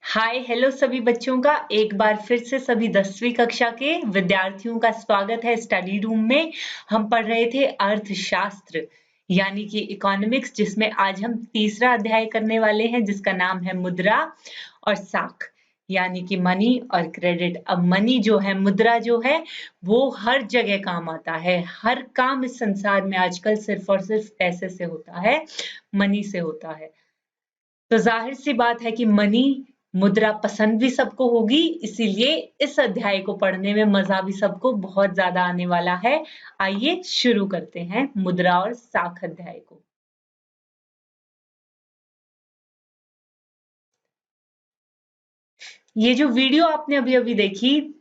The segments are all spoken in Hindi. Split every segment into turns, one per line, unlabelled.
हाय हेलो सभी बच्चों का एक बार फिर से सभी 10वीं कक्षा के विद्यार्थियों का स्वागत है स्टडी रूम में। हम पढ़ रहे थे अर्थशास्त्र यानी कि इकोनॉमिक्स, जिसमें आज हम तीसरा अध्याय करने वाले हैं जिसका नाम है मुद्रा और साख यानी कि मनी और क्रेडिट। अब मनी जो है, मुद्रा जो है, वो हर जगह काम आता है। हर काम इस संसार में आजकल सिर्फ और सिर्फ पैसे से होता है, मनी से होता है। तो जाहिर सी बात है कि मनी मुद्रा पसंद भी सबको होगी, इसीलिए इस अध्याय को पढ़ने में मजा भी सबको बहुत ज्यादा आने वाला है। आइए शुरू करते हैं मुद्रा और साख अध्याय को। ये जो वीडियो आपने अभी अभी देखी,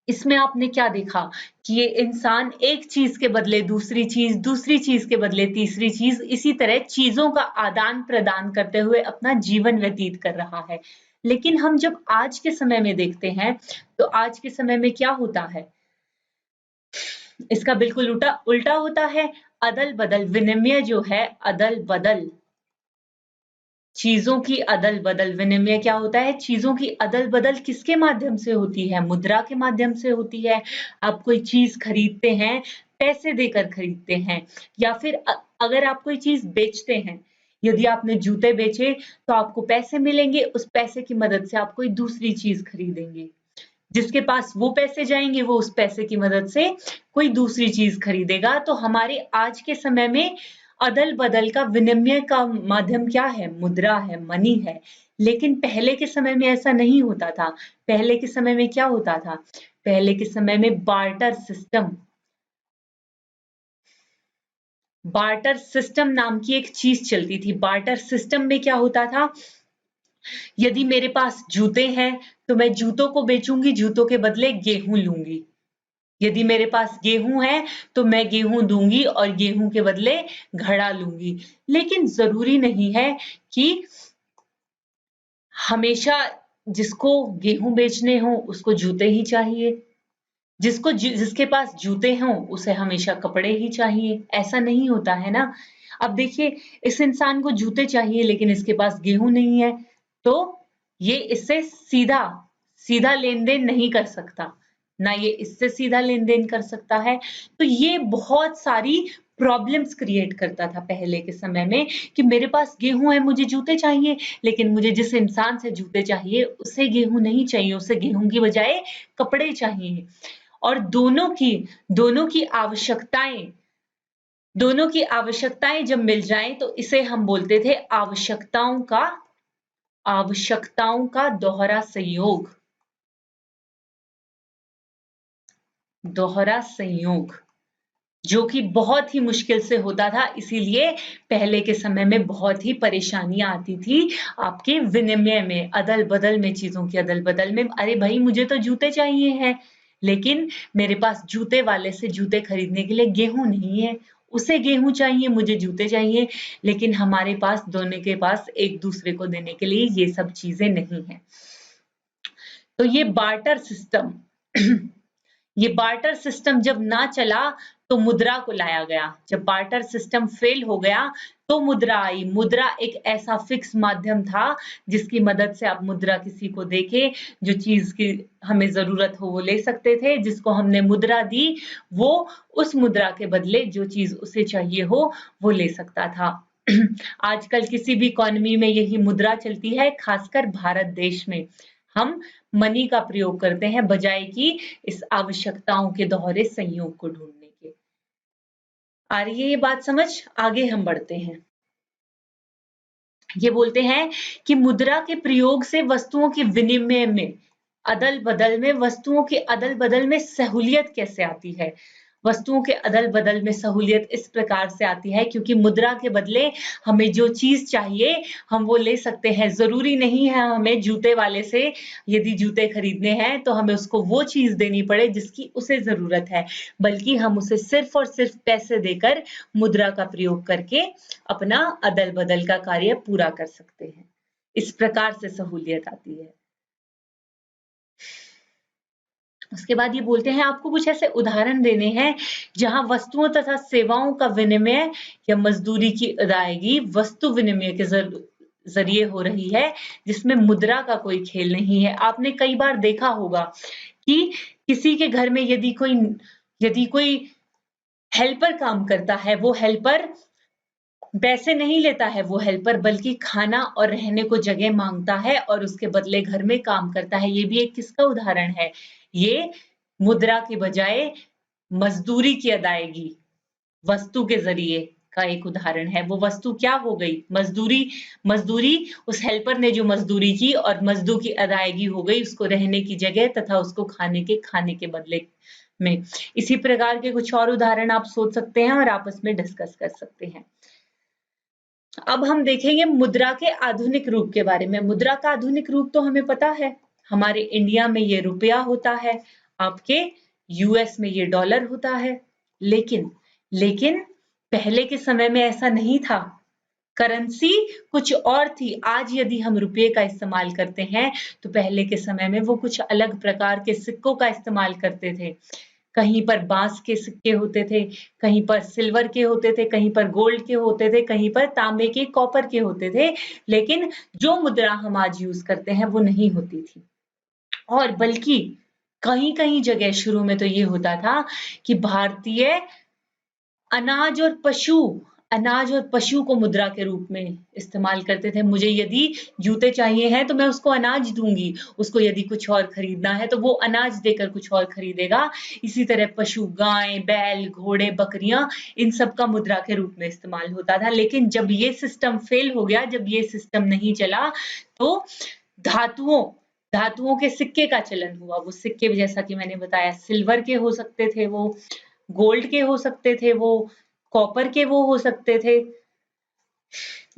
इसमें आपने क्या देखा कि ये इंसान एक चीज के बदले दूसरी चीज, दूसरी चीज के बदले तीसरी चीज, इसी तरह चीजों का आदान प्रदान करते हुए अपना जीवन व्यतीत कर रहा है। लेकिन हम जब आज के समय में देखते हैं तो आज के समय में क्या होता है, इसका बिल्कुल उल्टा उल्टा होता है। अदल बदल विनिमय जो है, अदल बदल चीजों की अदल बदल विनिमय क्या होता है, चीजों की अदल बदल किसके माध्यम से होती है, मुद्रा के माध्यम से होती है। आप कोई चीज खरीदते हैं, पैसे देकर खरीदते हैं, या फिर अगर आप कोई चीज बेचते हैं, यदि आपने जूते बेचे तो आपको पैसे मिलेंगे, उस पैसे की मदद से आप कोई दूसरी चीज खरीदेंगे। जिसके पास वो पैसे जाएंगे वो उस पैसे की मदद से कोई दूसरी चीज खरीदेगा। तो हमारे आज के समय में अदल बदल का विनिमय का माध्यम क्या है, मुद्रा है, मनी है। लेकिन पहले के समय में ऐसा नहीं होता था। पहले के समय में क्या होता था, पहले के समय में बार्टर सिस्टम नाम की एक चीज चलती थी। बार्टर सिस्टम में क्या होता था, यदि मेरे पास जूते हैं तो मैं जूतों को बेचूंगी, जूतों के बदले गेहूं लूंगी। यदि मेरे पास गेहूं है तो मैं गेहूं दूंगी और गेहूं के बदले घड़ा लूंगी। लेकिन जरूरी नहीं है कि हमेशा जिसको गेहूं बेचने हो उसको जूते ही चाहिए, जिसके पास जूते हों उसे हमेशा कपड़े ही चाहिए। ऐसा नहीं होता है ना। अब देखिए, इस इंसान को जूते चाहिए लेकिन इसके पास गेहूं नहीं है, तो ये इससे सीधा सीधा लेन देन नहीं कर सकता, ना ये इससे सीधा लेन देन कर सकता है। तो ये बहुत सारी प्रॉब्लम्स क्रिएट करता था पहले के समय में कि मेरे पास गेहूं है, मुझे जूते चाहिए, लेकिन मुझे जिस इंसान से जूते चाहिए उसे गेहूं नहीं चाहिए, उसे गेहूं की बजाय कपड़े चाहिए। और दोनों की आवश्यकताएं जब मिल जाएं तो इसे हम बोलते थे आवश्यकताओं का दोहरा संयोग, जो कि बहुत ही मुश्किल से होता था। इसीलिए पहले के समय में बहुत ही परेशानियां आती थी आपके विनिमय में, अदल बदल में, चीजों की अदल बदल में। अरे भाई, मुझे तो जूते चाहिए हैं लेकिन मेरे पास जूते वाले से जूते खरीदने के लिए गेहूं नहीं है, उसे गेहूं चाहिए, मुझे जूते चाहिए, लेकिन हमारे पास दोनों के पास एक दूसरे को देने के लिए ये सब चीजें नहीं है। तो ये बार्टर सिस्टम जब ना चला तो मुद्रा को लाया गया। जब बार्टर सिस्टम फेल हो गया तो मुद्रा आई। मुद्रा एक ऐसा फिक्स माध्यम था जिसकी मदद से आप मुद्रा किसी को देके जो चीज की हमें जरूरत हो वो ले सकते थे। जिसको हमने मुद्रा दी वो उस मुद्रा के बदले जो चीज उसे चाहिए हो वो ले सकता था। आजकल किसी भी इकोनॉमी में यही मुद्रा चलती है, खासकर भारत देश में हम मनी का प्रयोग करते हैं बजाय कि इस आवश्यकताओं के दोहरे संयोग को ढूंढने के। आ रही है ये बात समझ? आगे हम बढ़ते हैं। ये बोलते हैं कि मुद्रा के प्रयोग से वस्तुओं के विनिमय में, अदल बदल में, वस्तुओं के अदल बदल में सहूलियत कैसे आती है। वस्तुओं के अदल बदल में सहूलियत इस प्रकार से आती है क्योंकि मुद्रा के बदले हमें जो चीज चाहिए हम वो ले सकते हैं। जरूरी नहीं है हमें जूते वाले से, यदि जूते खरीदने हैं तो हमें उसको वो चीज देनी पड़े जिसकी उसे जरूरत है, बल्कि हम उसे सिर्फ और सिर्फ पैसे देकर, मुद्रा का प्रयोग करके अपना अदल बदल का कार्य पूरा कर सकते हैं। इस प्रकार से सहूलियत आती है। उसके बाद ये बोलते हैं आपको कुछ ऐसे उदाहरण देने हैं जहां वस्तुओं तथा सेवाओं का विनिमय या मजदूरी की अदायगी वस्तु विनिमय के जरिए हो रही है, जिसमें मुद्रा का कोई खेल नहीं है। आपने कई बार देखा होगा कि किसी के घर में यदि कोई हेल्पर काम करता है, वो हेल्पर पैसे नहीं लेता है वो हेल्पर, बल्कि खाना और रहने को जगह माँगता है और उसके बदले घर में काम करता है। ये भी एक किसका उदाहरण है? ये मुद्रा के बजाय मज़दूरी की अदायगी, वस्तु के ज़रिए का एक उदाहरण है। वो वस्तु क्या हो गई? मज़दूरी। मज़दूरी, उस हेल्पर ने जो मज़दूरी की और मज़दूर की अदायगी हो गई उसको रहने की जगह तथा उसको खाने के बदले में। इसी प्रकार के कुछ और उदाहरण आप सोच सकते हैं और आपस में डिस्कस कर सकते हैं। अब हम देखेंगे मुद्रा के आधुनिक रूप के बारे में। मुद्रा का आधुनिक रूप तो हमें पता है, हमारे इंडिया में ये रुपया होता है, आपके यूएस में ये डॉलर होता है। लेकिन पहले के समय में ऐसा नहीं था। करेंसी कुछ और थी। आज यदि हम रुपये का इस्तेमाल करते हैं, तो पहले के समय में वो कुछ अलग प्रकार के सिक्कों का इस्तेमाल करते थे। कहीं पर बाँस के सिक्के होते थे, कहीं पर सिल्वर के होते थे, कहीं पर गोल्ड के होते थे, कहीं पर तांबे के, कॉपर के होते थे, लेकिन जो मुद्रा हम आज यूज़ करते हैं, वो नहीं होती थी। और बल्कि कहीं-कहीं जगह शुरू में तो ये होता था कि भारतीय अनाज और पशु को मुद्रा के रूप में इस्तेमाल करते थे। मुझे यदि जूते चाहिए हैं तो मैं उसको अनाज दूँगी, उसको यदि कुछ और खरीदना है तो वो अनाज देकर कुछ और खरीदेगा। इसी तरह पशु गाय, बैल, घोड़े, बकरियाँ, इन सब का मुद्रा के रूप में इस्तेमाल होता था। लेकिन जब ये सिस्टम फेल हो गया, जब ये सिस्टम नहीं चला, तो धातुओं धातुओं के सिक्के का चलन हुआ। वो सिक्के जैसा कि मैंने बताया सिल्वर के हो सकते थे वो, गोल्ड के हो सकते थे वो, कॉपर के वो हो सकते थे।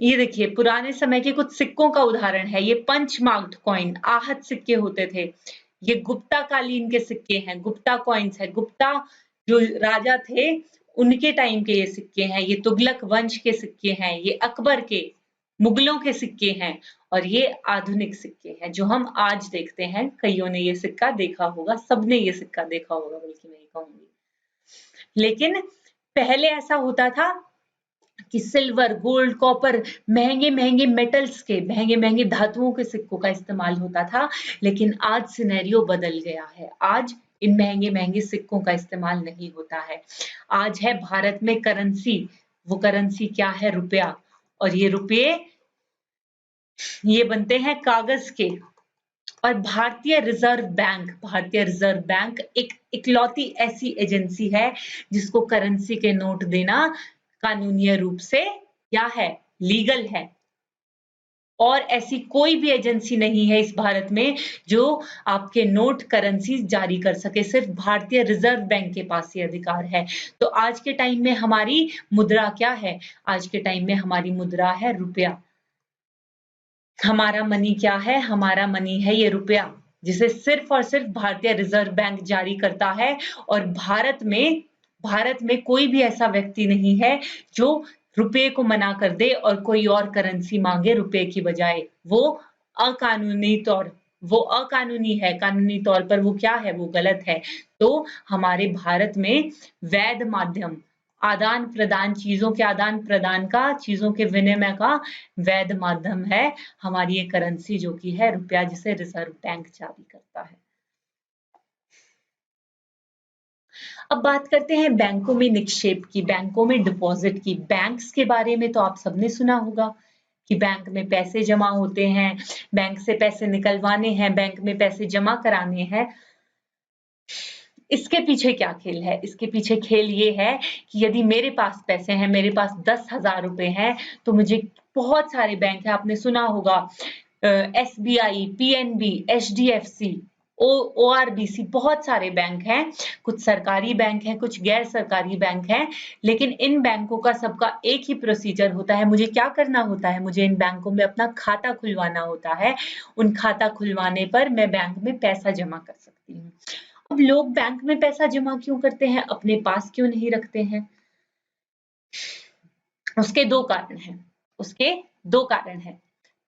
ये देखिए पुराने समय के कुछ सिक्कों का उदाहरण है। ये पंच मार्क्ड कॉइन, आहत सिक्के होते थे। ये गुप्ता कालीन के सिक्के हैं, गुप्ता कॉइन्स है। गुप्ता जो राजा थे, उनके टाइम के ये सिक्के हैं। ये तुगलक वंश के सिक्के हैं, ये अकबर के, मुगलों के सिक्के हैं और ये आधुनिक सिक्के हैं जो हम आज देखते हैं। कइयों ने ये सिक्का देखा होगा, सबने ये सिक्का देखा होगा बल्कि मैं ये कहूँगी। लेकिन पहले ऐसा होता था कि सिल्वर, गोल्ड, कॉपर, महँगे-महँगे मेटल्स के, महँगे-महँगे धातुओं के सिक्कों का इस्तेमाल होता था, लेकिन आज सिनेरियो बदल गया है। आज इन महँगे-महँगे सिक्कों का इस्तेमाल नहीं होता है। आज है भारत में करेंसी, वो करेंसी क्या है? रुपया। और ये रुपये ये बनते हैं कागज़ के। और भारतीय रिज़र्व बैंक एक इकलौती ऐसी एजेंसी है जिसको करेंसी के नोट देना कानूनी रूप से क्या है? लीगल है। और ऐसी कोई भी एजेंसी नहीं है इस भारत में जो आपके नोट करेंसी जारी कर सके, सिर्फ भारतीय रिज़र्व बैंक के पास ये अधिकार है। तो आज के टाइम में हमारी मुद्रा क्या है? आज के टाइम में हमारी मुद्रा है रुपया। हमारा मनी क्या है? हमारा मनी है ये रुपया, जिसे सिर्फ़ और सिर्फ़ भारतीय रिज़र्व बैंक जारी करता है और भारत में कोई भी ऐसा व्यक्ति नहीं है जो रुपये को मना कर दे और कोई और करेंसी माँगे रुपये की बजाय। वो अकानूनी है, कानूनी तौर पर वो क्या है? वो गलत है। तो हमारे भारत में वैध माध्यम आदान-प्रदान, चीज़ों के आदान-प्रदान का, चीज़ों के विनिमय का वैध माध्यम है हमारी ये करेंसी जो कि है रुपया, जिसे रिज़र्व बैंक जारी करता है। अब बात करते हैं बैंकों में निक्षेप की, बैंकों में डिपॉज़िट की। बैंक्स के बारे में तो आप सबने सुना होगा कि बैंक में पैसे जमा होते हैं, बैंक से पैसे निकलवाने हैं, बैंक में पैसे जमा कराने हैं। इसके पीछे क्या खेल है? इसके पीछे खेल ये है कि यदि मेरे पास पैसे हैं, मेरे पास 10,000 रुपए हैं, तो मुझे बहुत सारे बैंक हैं, आपने सुना होगा एसबीआई, पीएनबी, एचडीएफसी, ओआरबीसी, बहुत सारे बैंक हैं। कुछ सरकारी बैंक हैं, कुछ गैर सरकारी बैंक हैं, लेकिन इन बैंकों का सबका एक ही प्रोसीजर होता है। मुझे क्या करना होता है? मुझे इन बैंकों में अपना खाता खुलवाना होता है। उन खाता खुलवाने पर मैं बैंक में पैसा जमा कर सकती हूँ। अब लोग बैंक में पैसा जमा क्यों करते हैं? अपने पास क्यों नहीं रखते हैं? उसके 2 कारण हैं।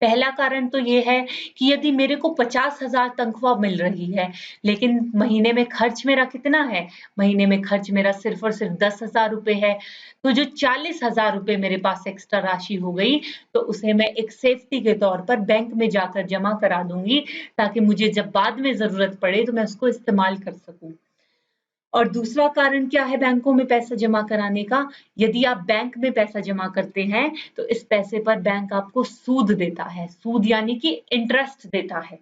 पहला कारण तो ये है कि यदि मेरे को 50,000 तनख्वाह मिल रही है, लेकिन महीने में खर्च मेरा कितना है? महीने में खर्च मेरा सिर्फ़ और सिर्फ़ 10,000 रुपए है। तो जो 40,000 रुपए मेरे पास एक्स्ट्रा राशि हो गई, तो उसे मैं एक सेफ्टी के तौर पर बैंक में जाकर जमा करा दूँगी, ताकि मुझे जब बाद में ज़रूरत पड़े, तो मैं उसको इस्तेमाल कर सकूँ। और दूसरा कारण क्या है बैंकों में पैसा जमा कराने का? यदि आप बैंक में पैसा जमा करते हैं, तो इस पैसे पर बैंक आपको सूद देता है। सूद यानी कि इंटरेस्ट देता है।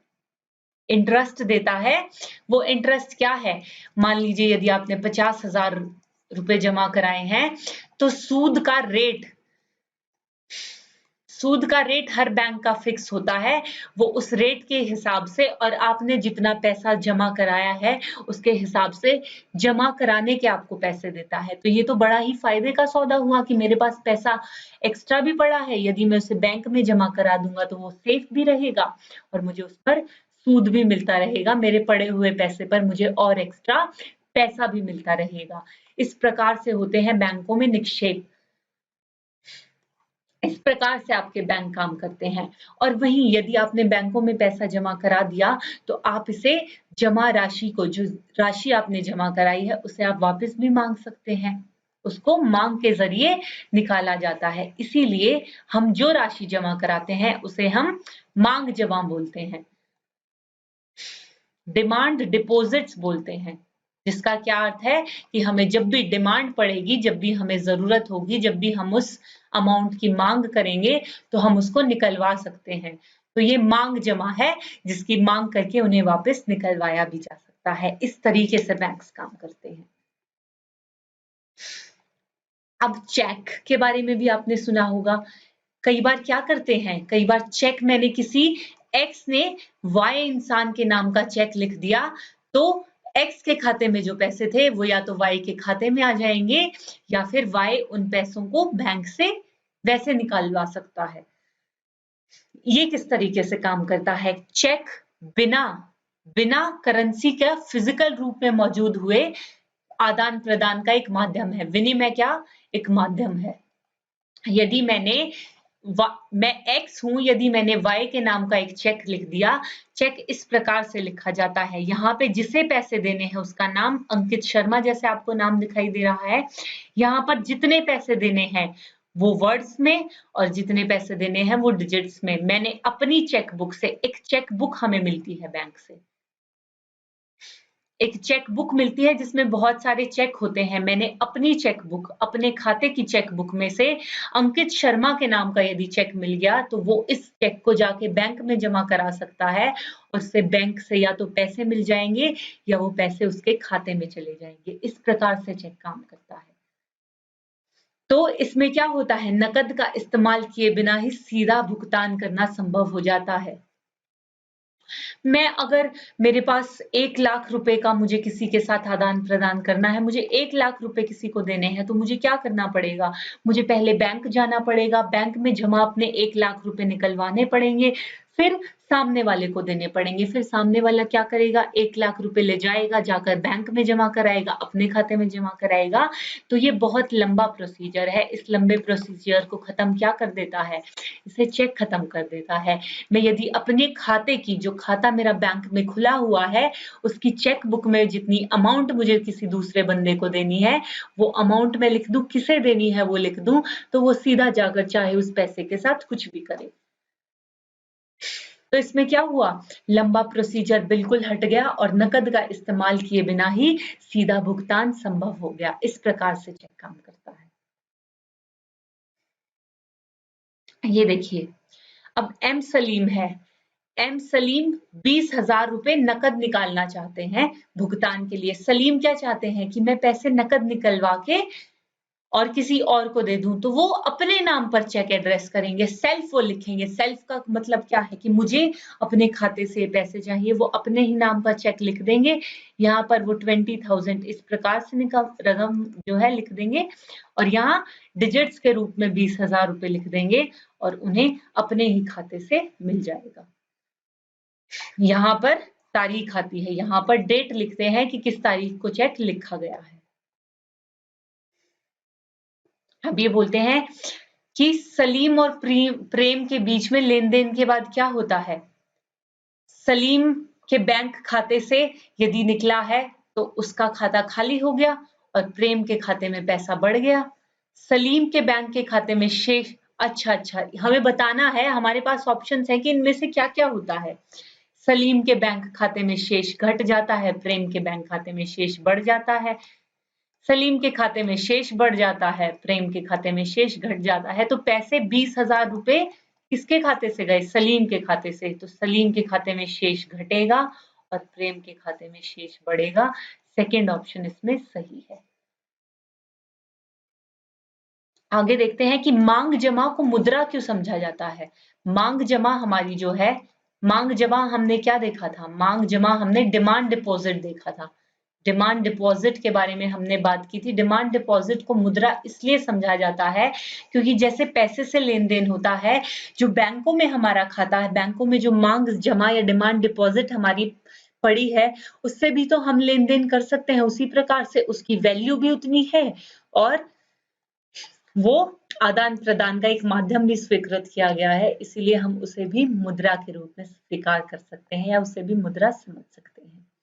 इंटरेस्ट देता है, वो इंटरेस्ट क्या है? मान लीजिए यदि आपने 50,000 रुपए जमा कराए हैं, तो सूद का रेट हर बैंक का फिक्स होता है। वो उस रेट के हिसाब से और आपने जितना पैसा जमा कराया है, उसके हिसाब से जमा कराने के आपको पैसे देता है। तो ये तो बड़ा ही फ़ायदे का सौदा हुआ कि मेरे पास पैसा एक्स्ट्रा भी पड़ा है, यदि मैं उसे बैंक में जमा करा दूँगा तो वो सेफ भी रहेगा और मुझे उस पर सूद भी मिलता रहेगा। मेरे पड़े हुए पैसे पर मुझे और एक्स्ट्रा पैसा भी मिलता रहेगा। इस प्रकार से होते हैं बैंकों में निक्षेप। इस प्रकार से आपके बैंक काम करते हैं और वहीं यदि आपने बैंकों में पैसा जमा करा दिया, तो आप इसे जमा राशि को जो राशि आपने जमा कराई है, उसे आप वापस भी माँग सकते हैं। उसको माँग के ज़रिए निकाला जाता है। इसीलिए हम जो राशि जमा कराते हैं, उसे हम माँग जमा बोलते हैं। डिमांड डिपॉजिट्स बोलते हैं, जिसका क्या अर्थ है कि हमें जब भी डिमांड पड़ेगी, जब भी हमें ज़रूरत होगी, जब भी हम उस अमाउंट की माँग करेंगे, तो हम उसको निकलवा सकते हैं। तो ये माँग जमा है, जिसकी माँग करके उन्हें वापस निकलवाया भी जा सकता है। इस तरीके से बैंक्स काम करते हैं। अब चेक के बारे में भी आपने सुना होगा। कई बार क्या करते हैं, कई बार चेक मैंने किसी एक्स ने वाई इंसान के नाम का चेक लिख दिया, तो एक्स के खाते में जो पैसे थे वो या तो वाई के खाते में आ जाएँगे या फिर वाई उन पैसों को बैंक से वैसे निकलवा सकता है। ये किस तरीके से काम करता है? चेक बिना बिना करेंसी का फिजिकल रूप में मौजूद हुए आदान-प्रदान का एक माध्यम है। विनिमय क्या? एक माध्यम है। यदि मैं एक्स हूँ, यदि मैंने वाई के नाम का एक चेक लिख दिया, चेक इस प्रकार से लिखा जाता है, यहाँ पे जिसे पैसे देने हैं उसका नाम अंकित शर्मा जैसे आपको नाम दिखाई दे रहा है। यहाँ पर जितने पैसे देने हैं, वो वर्ड्स में और जितने पैसे देने हैं वो डिजिट्स में। मैंने अपनी चेक बुक से एक चेक बुक हमें मिलती है बैंक से। एक चेक बुक मिलती है जिसमें बहुत सारे चेक होते हैं। मैंने अपनी चेक बुक, अपने खाते की चेक बुक में से अंकित शर्मा के नाम का यदि चेक मिल गया, तो वो इस चेक को जाके बैंक में जमा करा सकता है और उससे बैंक से या तो पैसे मिल जाएँगे या वो पैसे उसके खाते में चले जाएँगे। इस प्रकार से चेक काम करता है। तो इसमें क्या होता है, नकद का इस्तेमाल किए बिना ही सीधा भुगतान करना संभव हो जाता है। मैं अगर मेरे पास 1 लाख रुपए का मुझे किसी के साथ आदान-प्रदान करना है, मुझे 1 लाख रुपए किसी को देने हैं, तो मुझे क्या करना पड़ेगा? मुझे पहले बैंक जाना पड़ेगा, बैंक में जमा अपने 1 लाख रुपए निकलवाने पड़ेंगे, फिर सामने वाले को देने पड़ेंगे, फिर सामने वाला क्या करेगा 1 लाख रुपए ले जाएगा, जाकर बैंक में जमा कराएगा, अपने खाते में जमा कराएगा। तो ये बहुत लंबा प्रोसीजर है, इस लंबे प्रोसीजर को खत्म क्या कर देता है? इसे चेक खत्म कर देता है। मैं यदि अपने खाते की जो खाता मेरा बैंक में खुला हुआ है, उसकी चेक बुक में जितनी अमाउंट मुझे किसी दूसरे बंदे को देनी है, वो अमाउंट मैं लिख दूँ, किसे देनी है वो लिख दूँ, तो वो सीधा जाकर चाहे उस पैसे के साथ कुछ भी करे। तो इसमें क्या हुआ? लंबा प्रोसीजर बिल्कुल हट गया और नकद का इस्तेमाल किए बिना ही सीधा भुगतान संभव हो गया। इस प्रकार से चेक काम करता है। ये देखिए, अब एम सलीम है। एम सलीम 20,000 रुपए नकद निकालना चाहते हैं भुगतान के लिए। सलीम क्या चाहते हैं कि मैं पैसे नकद निकलवा के और किसी और को दे दूं, तो वो अपने नाम पर चेक एड्रेस करेंगे, सेल्फ वो लिखेंगे। सेल्फ का मतलब क्या है कि मुझे अपने खाते से पैसे चाहिए, वो अपने ही नाम पर चेक लिख देंगे। यहाँ पर वो 20,000 इस प्रकार से रकम जो है लिख देंगे और यहाँ डिजिट्स के रूप में 20,000 रुपए लिख देंगे और उन्हें अपने ही खाते से मिल जाएगा। यहाँ पर तारीख आती है, यहाँ पर डेट लिखते हैं कि किस तारीख को चेक लिखा गया है। अब ये बोलते हैं कि सलीम और प्रेम के बीच में लेन देन के बाद क्या होता है। सलीम के बैंक खाते से यदि निकला है तो उसका खाता खाली हो गया और प्रेम के खाते में पैसा बढ़ गया। सलीम के बैंक के खाते में शेष अच्छा हमें बताना है, हमारे पास ऑप्शंस है कि इनमें से क्या-क्या होता है। सलीम के बैंक खाते में शेष घट जाता है, प्रेम के बैंक खाते में शेष बढ़ जाता है। सलीम के खाते में शेष बढ़ जाता है, प्रेम के खाते में शेष घट जाता है। तो पैसे 20,000 रुपए किसके खाते से गए? सलीम के खाते से। तो सलीम के खाते में शेष घटेगा और प्रेम के खाते में शेष बढ़ेगा। सेकंड ऑप्शन इसमें सही है। आगे देखते हैं कि मांग जमा को मुद्रा क्यों समझा जाता है। मांग जमा हमारी जो है, मांग जमा हमने क्या देखा था? मांग जमा हमने डिमांड डिपॉजिट देखा था। डिमांड डिपॉजिट के बारे में हमने बात की थी। डिमांड डिपॉजिट को मुद्रा इसलिए समझा जाता है क्योंकि जैसे पैसे से लेन-देन होता है, जो बैंकों में हमारा खाता है, बैंकों में जो मांग जमा या डिमांड डिपॉजिट हमारी पड़ी है, उससे भी तो हम लेन-देन कर सकते हैं। उसी प्रकार से उसकी वैल्यू भी उतनी है और वो आदान-प्रदान का एक माध्यम भी स्वीकृत किया गया है, इसीलिए हम उसे भी मुद्रा के रूप में स्वीकार कर सकते हैं या उसे भी मुद्रा समझ सकते हैं।